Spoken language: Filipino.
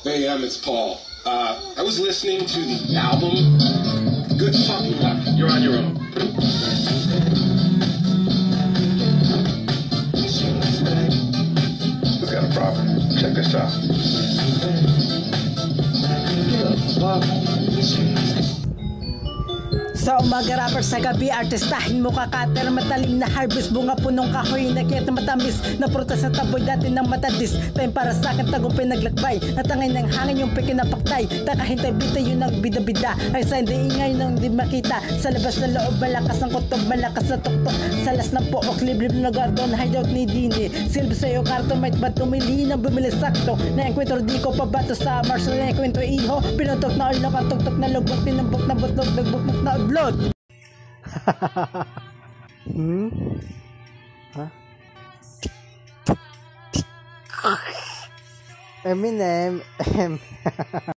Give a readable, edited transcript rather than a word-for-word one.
Hey, it's Paul. I was listening to the album. Good fucking luck. You're on your own. We've got a problem. Check this out. Sa umaga rapper, sa gabi artistahin mo kakater. Matalim na harvest, bunga punong kahoy. Nakita matamis na prutas na taboy dati ng matadis. Time para sa akin tagumpay naglakbay. Natangay ng hangin yung pikin na paktay. Takahintay bita yun ang bida-bida. Ay sa hindi ingay nang di makita. Sa labas na loob malakas ang kutob, malakas na tuktok. Salas ng pook, liblib na gardon, hideout ni Dini. Silbi sa'yo kartomite ba't tumili nang bumili sakto. Na-enkwentro di ko pabato sa Mars. Na-enkwentro iho, pinutok na ulo ka tuktok na lugbok. Tinumbok na butlog, nagbukmok na udlog. Eminem.